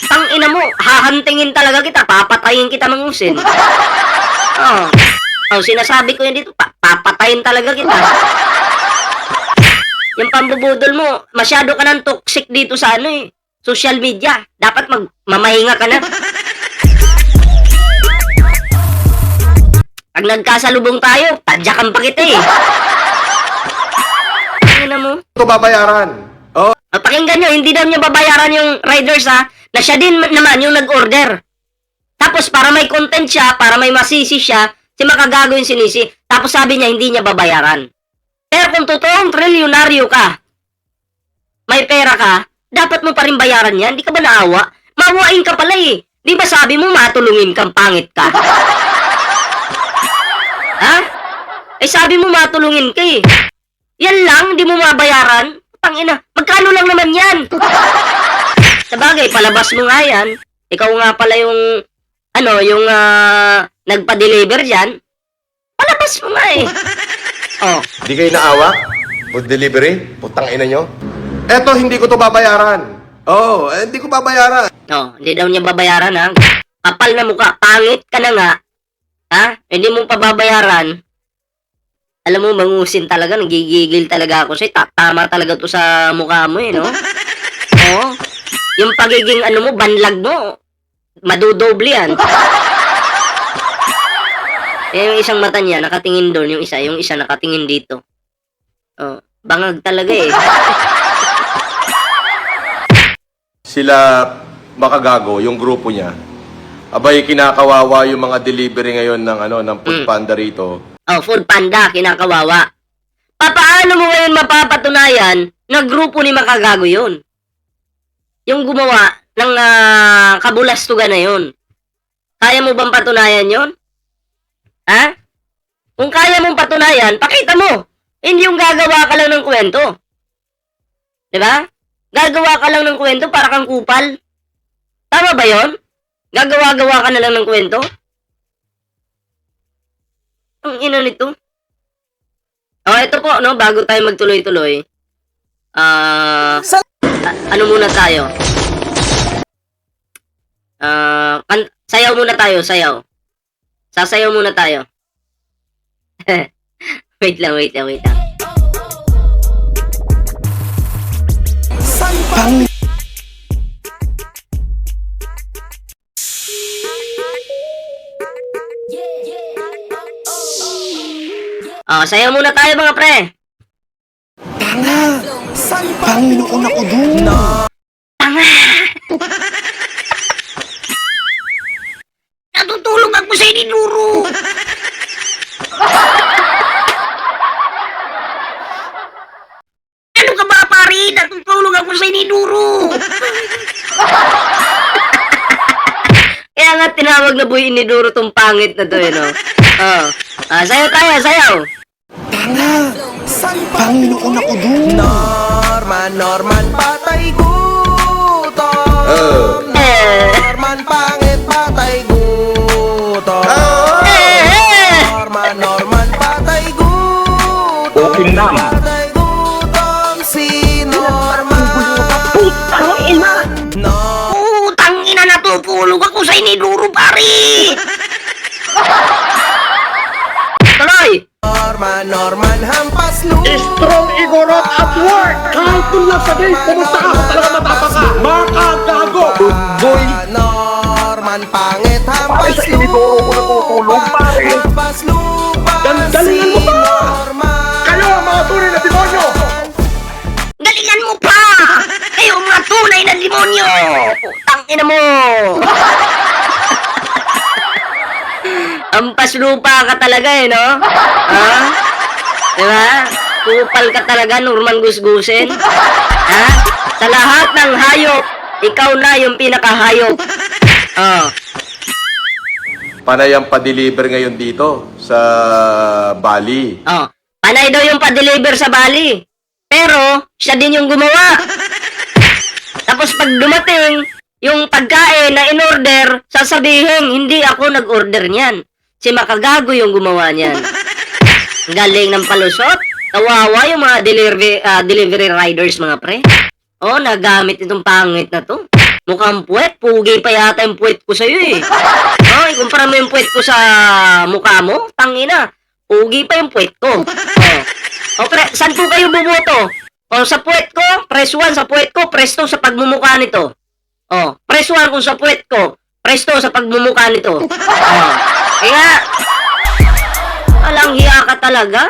Tang ina mo, hahantingin talaga kita, papatayin kita mangusin. Oh. Oh, sinasabi ko yun dito, papatayin talaga kita. Yung pambubudol mo, masyado ka ng toxic dito sa social media. Dapat mamahinga ka na. Pag nagkasalubong tayo, tadyakan pa kita, eh. Ano mo? babayaran. Oh, Pakinggan nyo, hindi daw niya babayaran yung riders, ha, na siya din naman yung nag-order. Tapos para may content siya, para may masisi siya, si Makagago yung sinisi. Tapos sabi niya, hindi niya babayaran. Pero kung totoong trilyonaryo ka, may pera ka, dapat mo pa rin bayaran yan. Di ka ba naawa? Mawain ka pala, eh. Di ba sabi mo matulungin kang pangit ka? Ha? Eh sabi mo matulungin ka, eh. Yan lang, di mo mabayaran? Tangina, magkano lang naman yan? Sabagay, palabas mo nga yan. Ikaw nga pala yung, nagpa-deliver dyan. Palabas mo nga, eh. Oh. di kayo naawa? Food delivery? Putang ina nyo? Eto, hindi ko to babayaran. Oh, hindi ko babayaran. No, hindi daw niya babayaran, ha? Kapal na mukha, pangit ka na nga. Ha? Hindi mo pa babayaran. Alam mo, mangusin talaga, nagigigil talaga ako sa'yo. Tama talaga to sa mukha mo, eh, no? Oo. Yung pagiging, mo, banlag mo, madudoble yan. Eh, yung isang mata niya, nakatingin doon, yung isa nakatingin dito. Oh, bangag talaga, eh. Sila Makagago, yung grupo niya. Abay, kinakawawa yung mga delivery ngayon ng Food Panda rito. Oh, Food Panda, kinakawawa. Paano mo ngayon mapapatunayan na grupo ni Makagago yun? Yung gumawa ng kabulastugan na yun. Kaya mo bang patunayan yun? Ha? Kung kaya mong patunayan, pakita mo. Hindi yung gagawa ka lang ng kwento. Diba? Gagawa ka lang ng kwento para kang kupal. Tama ba yon? Gagawa-gawa ka na lang ng kwento? Ang ina nito. Oh, ito po, no, bago tayo magtuloy-tuloy. Ano muna tayo? Sayaw muna tayo, sayaw. Sasayaw muna tayo. wait lang. Sayaw muna tayo mga pre. Panginoon ako doon. Natutulog ako sa iniduro. Ano ka ba, pare? Natutulog ako sa iniduro. Kaya nga tinawag na boy iniduro tong pangit na to, no? Sayaw tayo, sayaw. Panginoon ako doon. Norman, patay gutom. Norman, pangit, patay gutom. Norman, patay gutom. Okay na. Patay gutom si Norman. Putang ina! Putang ina, natutulog ako sa iniduro, pare! Tuloy! Norman, hampas lupa. Strong Igorot at work. Kahit dun lang sa day, pumunta ka, talaga matapang ka. Makagago. Boy. Norman, pangit, hampas Pare, sa inidoro ko natutulog, pare. Hampas lupa Galingan mo pa. Norman. Kayo ang mga tunay na demonyo. Galingan mo pa! Kayo mga tunay na demonyo! Putang ina mo! Ampas lupa ka talaga, eh, no? Ha? Diba? Kupal ka talaga, Norman Gusgusin. Ha? Sa lahat ng hayop, ikaw na yung pinakahayop. Oh. Panay ang pa-deliver ngayon dito sa Bali. Oh. Panay daw yung pa-deliver sa Bali. Pero, siya din yung gumawa. Tapos pag dumating, yung pagkain na in-order, sasabihin, hindi ako nag-order niyan. Si Makagago yung gumawa niyan. Galing ng palusot. Kawawa yung mga delivery riders, mga pre. Oh, nagamit itong pangit na to. Mukhang puwet. Pugi pa yata yung puwet ko sa'yo eh. Oh, ikumpara mo yung puwet ko sa mukha mo. Tangina. Pugi pa yung puwet ko. Oh. O, saan po kayo buboto? O, sa puwet ko, press 1 sa puwet ko, press 2 sa pagmumukha nito. O, press 1 kung sa puwet ko, press 2 sa pagmumukha nito. O, kaya, alang hiya ka talaga?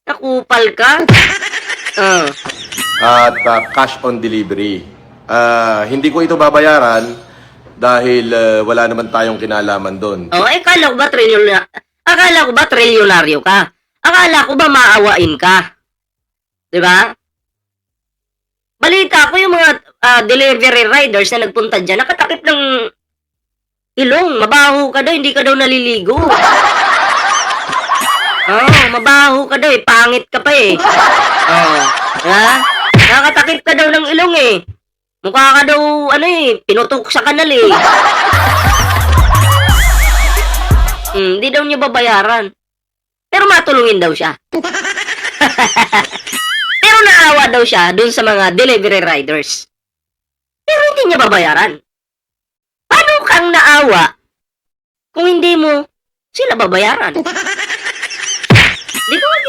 Nakupal ka? At cash on delivery. Hindi ko ito babayaran dahil wala naman tayong kinalaman doon. O, akala ko ba trilyonaryo ka? Akala ko ba maawain ka? Diba? Balita ko yung mga delivery riders na nagpunta dyan, nakatakip ng ilong. Mabaho ka daw, hindi ka daw naliligo. Oh, mabaho ka daw eh. Pangit ka pa eh. Oh, ha? Nakatakip ka daw ng ilong eh. Mukha ka daw, pinutok sa kanal eh. Hindi daw niya babayaran. Pero matulungin daw siya. Pero naawa daw siya dun sa mga delivery riders. Pero hindi niya babayaran. Paano kang naawa kung hindi mo sila babayaran?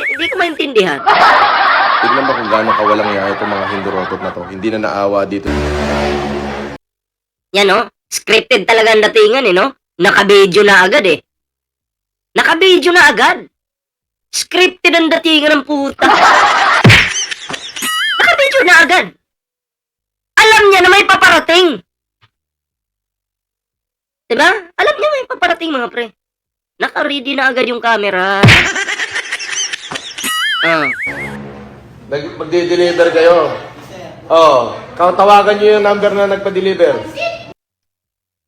Hindi ko maintindihan. Tignan mo kung gaano kawalang iya itong mga Hindurotot na to. Hindi na naawa dito. Yan no? Scripted talaga ang datingan eh no? Naka-video na agad eh. Naka-video na agad. Scripted ang datingan ng puta. Naka-video na agad. Alam niya na may paparating. Diba? Alam niya may paparating mga pre. Naka-ready na agad yung camera. Magde-deliver kayo. Oh, tawagan niyo yung number na nagpa-deliver.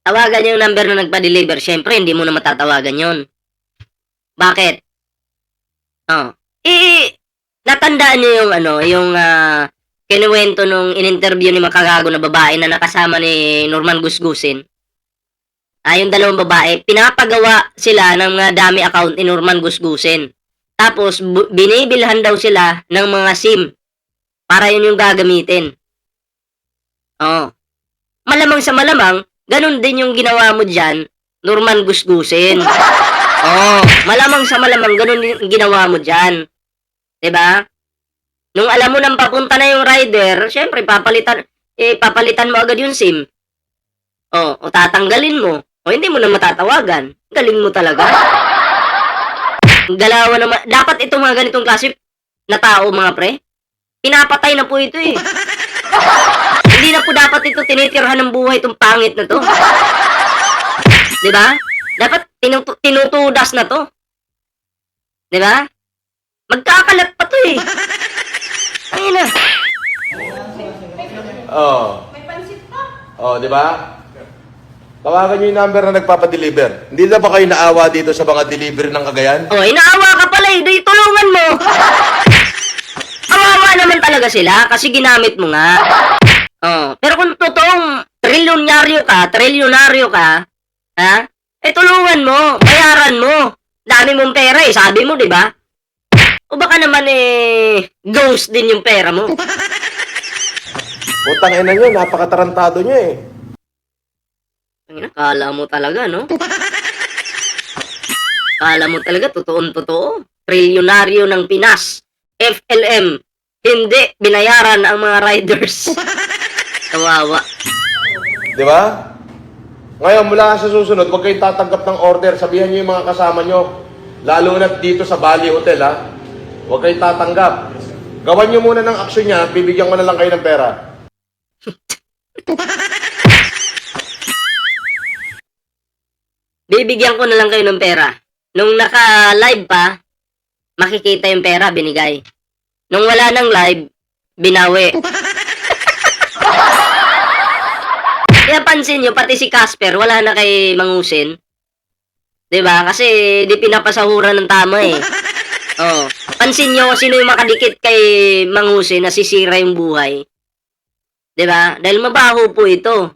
Tawagan niyo yung number na nagpa-deliver. Siyempre, hindi mo na matatawagan yon. Bakit? Oh. Natandaan niyo yung yung kinuwento nung in-interview ni Makagago na babae na nakasama ni Norman Gusgusin. Yung dalawang babae, pinapagawa sila ng mga dami account ni Norman Gusgusin. Tapos, binibilhan daw sila ng mga SIM para yun yung gagamitin. Oh. Malamang sa malamang, ganun din yung ginawa mo dyan, Norman Gusgusin. Oh, malamang sa malamang, ganun yung ginawa mo dyan. Diba? Nung alam mo nang papunta na yung rider, syempre, papalitan mo agad yung SIM. Oh, o tatanggalin mo. O hindi mo na matatawagan. Galing mo talaga. Galawan naman. Dapat itong mga ganitong klase na tao, mga pre, pinapatay na po ito eh. Hindi na po dapat ito tinitirhan ng buhay itong pangit na to. Diba? Dapat tinutudas na to. Diba? Magkakalat pa to eh. Ayun na. Oh. Oh, di ba? Tawagan niyo yung number na nagpapa-deliver. Hindi na ba kayo naawa dito sa mga delivery ng Cagayan? Oh, inaawa ka pala eh. Di tulungan mo. Kawawa naman talaga sila kasi ginamit mo nga. Oh, pero kung totoong trilyonaryo ka, ha? Eh tulungan mo, bayaran mo. Dami mong pera eh, sabi mo, di ba? O baka naman ghost din yung pera mo. Putang ina nyo, napakatarantado nyo eh. Kala mo talaga, no? Kala mo talaga, totoong-totoo. Trilyonaryo ng Pinas. FLM. Hindi binayaran ang mga riders. Kawawa. Di ba? Ngayon, mula sa susunod, huwag kayong tatanggap ng order. Sabihan nyo yung mga kasama nyo. Lalo na dito sa Bali Hotel, ha? Huwag kayong tatanggap. Gawan nyo muna ng aksyon niya, bibigyan ko na lang kayo ng pera. Bibigyan ko na lang kayo ng pera. Nung naka-live pa, makikita yung pera, binigay. Nung wala nang live, binawi. Kaya pansin nyo, pati si Casper, wala na kay Mangusin. 'Di ba? Kasi di pinapasahuran ng tama eh. Oh, pansin nyo sino yung makadikit kay Mangusin, nasisira yung buhay. 'Di ba? Dahil mabaho po ito.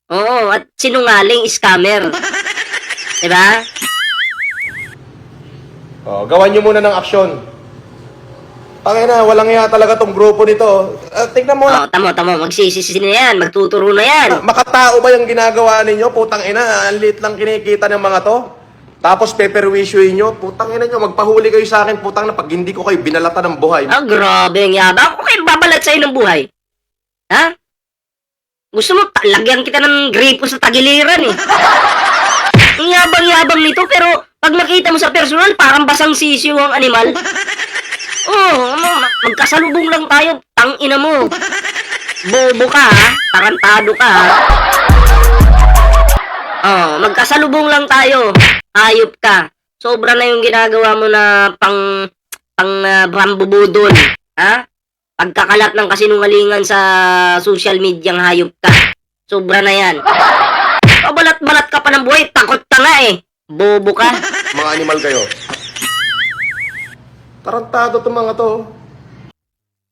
Oo, at sinungaling, scammer. 'Di ba? Oh, gawan nyo muna ng aksyon. Tangina, walang iya talaga tong grupo nito. Tignan mo, Oh, tamo, magsisisi na yan, magtuturo na yan. makatao ba yung ginagawa ninyo? Putang ina, ang liit lang kinikita ng mga to. Tapos peperwisyoin nyo. Putang ina nyo, magpahuli kayo sa akin. Putang na, pag hindi ko kayo binalata ng buhay. Ah, grabe ang yabang. Ako kayo babalat sa'yo ng buhay. Ha? Gusto mo, lagyan kita ng gripo sa tagiliran eh. Ang yabang-yabang nito, pero pag nakita mo sa personal, parang basang sisiw ang animal. Oh, magkasalubong lang tayo. Tangina mo. Bobo ka ha. Tarantado ka ha. Oh, magkasalubong lang tayo. Hayop ka. Sobra na yung ginagawa mo na pang bambubudol. Ha? Pagkakalat ng kasinungalingan sa social media ng hayop ka. Sobra na yan. Balat-balat ka pa ng buhay. Takot ka nga eh. Bobo ka. Mga animal kayo. Tarantado to mga to.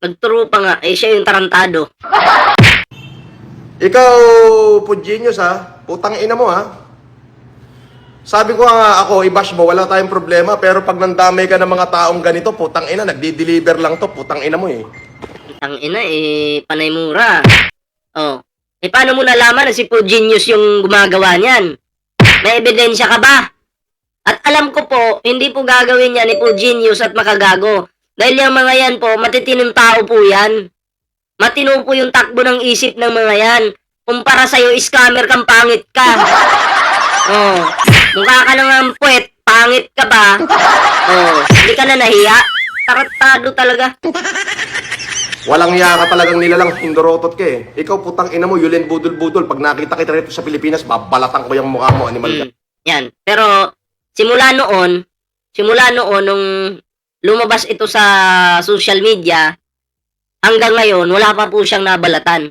Nagturo pa nga. Eh, siya yung tarantado. Ikaw, Pugenius ha. Putang ina mo ha. Sabi ko nga ako, i-bash mo, wala tayong problema. Pero pag nandamay ka ng mga taong ganito, putang ina, nagdi-deliver lang to. Putang ina mo eh. Ang ina eh, panay mura. Oh. Eh, paano mo nalaman na si Pugenius yung gumagawa niyan? May ebidensya ka ba? At alam ko po, hindi po gagawin yan ni Pugenius at makagago. Dahil yung mga yan po, matitinong tao po yan. Matino po yung takbo ng isip ng mga yan. Kumpara sa'yo, scammer kang pangit ka. Oh. Mukha ka nang puwet, pangit ka ba? Oh. Hindi ka na nahiya? Tarantado talaga. Walang iya ka talagang nilalang hindorotot ka eh. Ikaw putang ina mo, Yulin budol-budol. Pag nakita kita rito sa Pilipinas, babalatan ko yung mukha mo, animal ka. Yan. Pero, simula noon, nung lumabas ito sa social media, hanggang ngayon, wala pa po siyang nabalatan.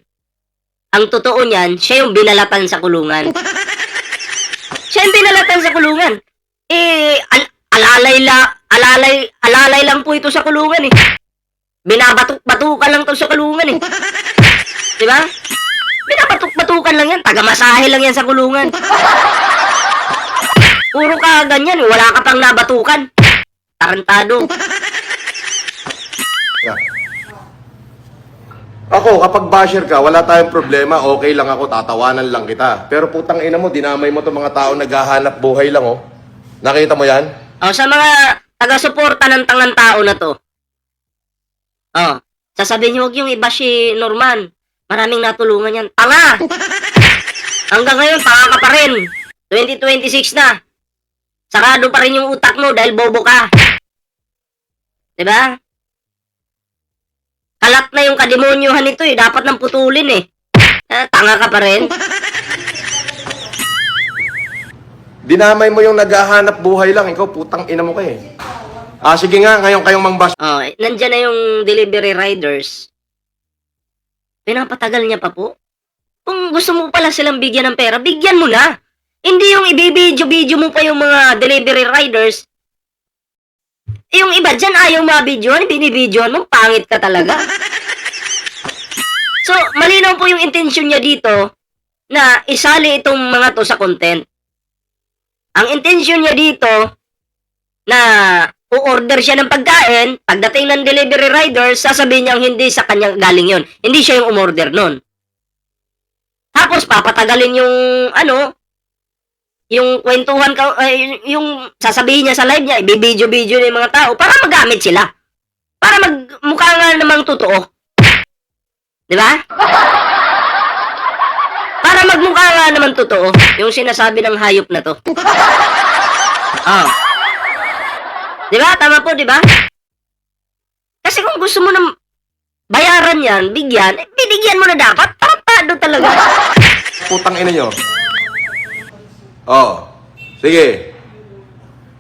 Ang totoo niyan, siya yung binalatan sa kulungan. Siya yung binalatan sa kulungan. Eh, alalay lang po ito sa kulungan eh. Binabatuk-batukan lang to sa kulungan eh. Diba? Binabatuk-batukan lang yan. Taga-masahe lang yan sa kulungan. Puro ka ganyan eh. Wala ka pang nabatukan. Tarantado. Yeah. Ako, kapag basher ka, wala tayong problema, okay lang ako, tatawanan lang kita. Pero putang ina mo, dinamay mo itong mga tao naghahanap buhay lang, oh. Nakita mo yan? O, sa mga taga-suporta ng tangang tao na to, sasabihin niyo, huwag yung iba si Norman. Maraming natulungan yan. Tanga! Hanggang ngayon, tanga ka pa rin. 2026 na. Sarado pa rin yung utak mo dahil bobo ka. Diba? Kalat na yung kademonyuhan nito eh. Dapat nang putulin eh. Tanga ka pa rin. Dinamay mo yung naghahanap buhay lang, ikaw putang ina mo ka eh. Sige nga, ngayon kayong mangbas. Nandyan na yung delivery riders. Pinapatagal niya pa po. Kung gusto mo pala silang bigyan ng pera, bigyan mo na. Hindi yung ibibidyo-video mo pa yung mga delivery riders. Yung iba dyan ayaw mabidyoan, binibidyoan mo, pangit ka talaga. So, malinaw po yung intention niya dito na isali itong mga to sa content. Ang intention niya dito na o-order siya ng pagkain, pagdating ng delivery rider, sasabihin niya hindi sa kanya galing yon. Hindi siya yung umorder nun. Tapos, papatagalin yung, yung kwentuhan, yung sasabihin niya sa live niya, ibibidyo-video ng mga tao para magamit sila. Para magmukha nga namang totoo. Di ba? Para magmukha nga naman totoo yung sinasabi ng hayop na to. Di ba? Tama po, di ba? Kasi kung gusto mo ng bayaran yan, bigyan, binigyan mo na dapat. Tarantado talaga. Putang ina nyo. Sige.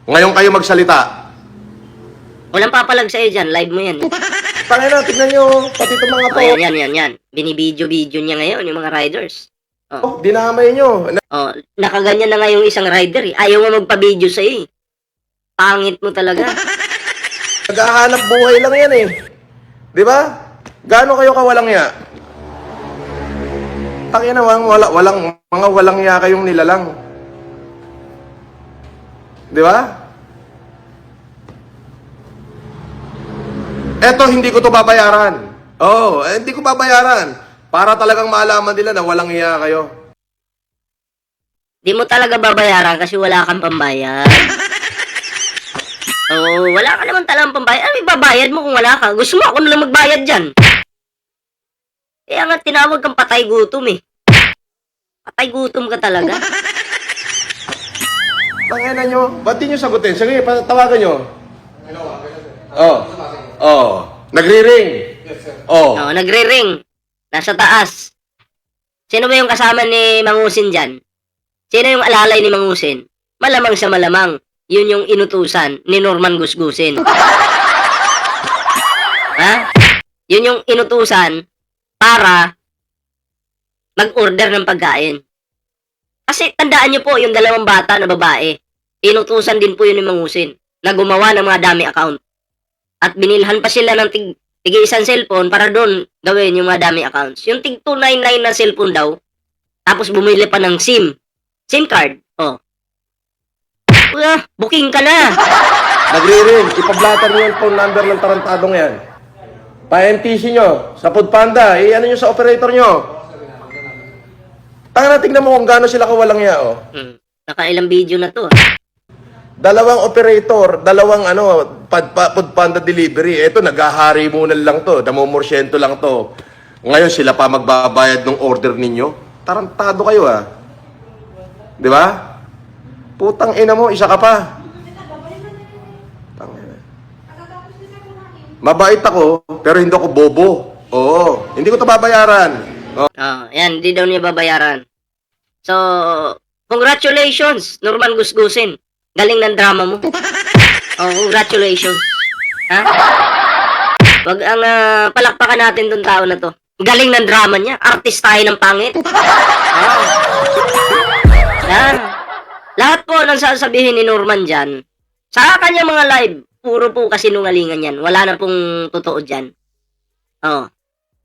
Ngayon kayo magsalita. Walang papalag sa'yo dyan. Live mo yan. Tangina, tignan nyo. Pati itong mga O, yan. Binibidyo-video niya ngayon, yung mga riders. dinamay nyo. O, nakaganyan na nga yung isang rider eh. Ayaw mo magpa-video sa'yo eh. Pangit mo talaga. Naghahanap buhay lang yan eh. Di ba? Gaano kayo kawalang ya? Tangina, mga walang ya kayong nilalang. Di ba? Eto, hindi ko to babayaran. Hindi ko babayaran. Para talagang malaman nila na walang iya kayo. Di mo talaga babayaran kasi wala kang pambayad. Wala ka naman talagang pambayad. Ano ibabayad mo kung wala ka? Gusto mo ako na lang magbayad dyan. Kaya nga tinawag kang patay gutom eh. Patay gutom ka talaga. Tangina nyo. Ba't di nyo sagutin? Sige, tawagan nyo. Nagri-ring. Nagre-ring. Nasa taas. Sino ba yung kasama ni Mangusin dyan? Sino yung alalay ni Mangusin? Malamang sa malamang. Yun yung inutusan ni Norman Gusgusin. Ha? Yun yung inutusan para mag-order ng pagkain. Kasi tandaan nyo po, yung dalawang bata na babae, inutusan din po yun ni Mangusin na gumawa ng mga dami account. At binilhan pa sila ng tig-isang cellphone para doon gawin yung mga dami accounts. Yung tig 299 na cellphone daw, tapos bumili pa ng SIM card. Booking ka na. Nagri-ring. Ipablatan nyo yung phone number ng tarantadong yan. Pa-NTC nyo. Sa Foodpanda. Ano nyo sa operator nyo. Tignan mo kung gaano sila kawalang ya, Nakailang video na to. Dalawang operator, dalawang Foodpanda delivery. Ito, naghahari muna lang to. Damomorsyento lang to. Ngayon, sila pa magbabayad ng order ninyo. Tarantado kayo, Di ba? Putang ina mo, isa ka pa. Mabait ako, pero hindi ako bobo. Hindi ko ito babayaran. Yan, hindi daw niya babayaran. So, congratulations, Norman Gusgusin. Galing ng drama mo. Congratulations. Ha? Wag ang palakpakan natin tong tao na to. Galing ng drama niya. Artist tayo ng pangit. Lahat po ng sasabihin ni Norman dyan, sa kanya mga live, puro po kasinungalingan yan. Wala na pong totoo dyan.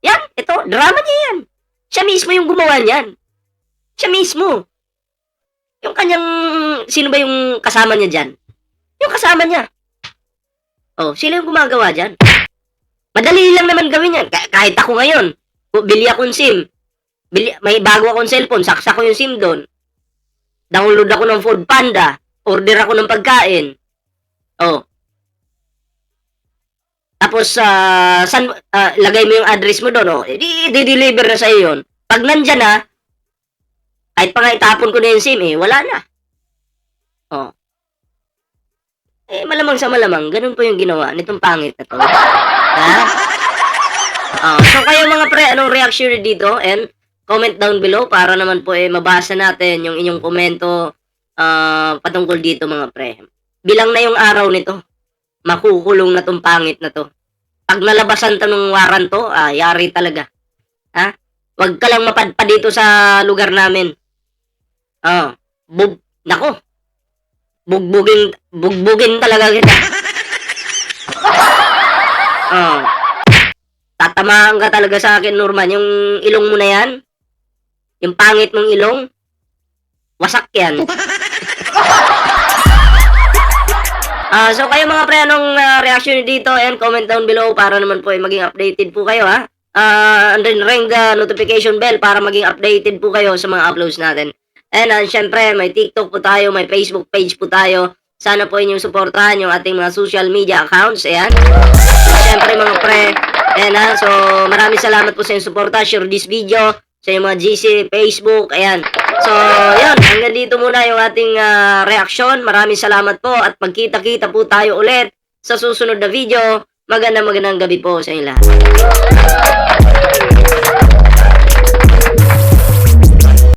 Yan, ito, drama niya yan. Siya mismo yung gumawa niyan. Siya mismo. Yung kanyang, sino ba yung kasama niya dyan? Yung kasama niya. Sila yung gumagawa dyan. Madali lang naman gawin yan. Kahit ako ngayon, bili akong SIM. May bago akong cellphone, saksak ko yung SIM doon. Download ako ng Foodpanda. Order ako ng pagkain. Tapos, lagay mo yung address mo doon. Di-deliver na sa'yo yun. Pag nandyan na, kahit pa nga itapon ko na yung SIM, wala na. Malamang sa malamang, ganun po yung ginawa nitong pangit na to. Ha? So, kayo mga pre, anong reaction dito? And, comment down below para naman po mabasa natin yung inyong komento patungkol dito mga pre. Bilang na yung araw nito, makukulong na tong pangit na to. Pag nalabasan to ng waran to, yari talaga. Ha? Huwag ka lang mapadpa dito sa lugar namin. Nako. Bugbugin talaga kita. Tatamaan ka talaga sa akin, Norman. Yung ilong mo na yan, yung pangit mong ilong, wasak yan. So kayo mga pre, anong reaction dito? And comment down below para naman po maging updated po kayo, ha? And then ring the notification bell para maging updated po kayo sa mga uploads natin. And syempre, may TikTok po tayo, may Facebook page po tayo. Sana po inyong suportahan yung ating mga social media accounts. Ayan. So, syempre mga pre, so maraming salamat po sa inyong suporta. Share this video sa yung mga GC, Facebook, ayan. So, yun, hanggang dito muna yung ating reaksyon. Maraming salamat po at magkita-kita po tayo ulit sa susunod na video. Magandang gabi po sa inyo lahat.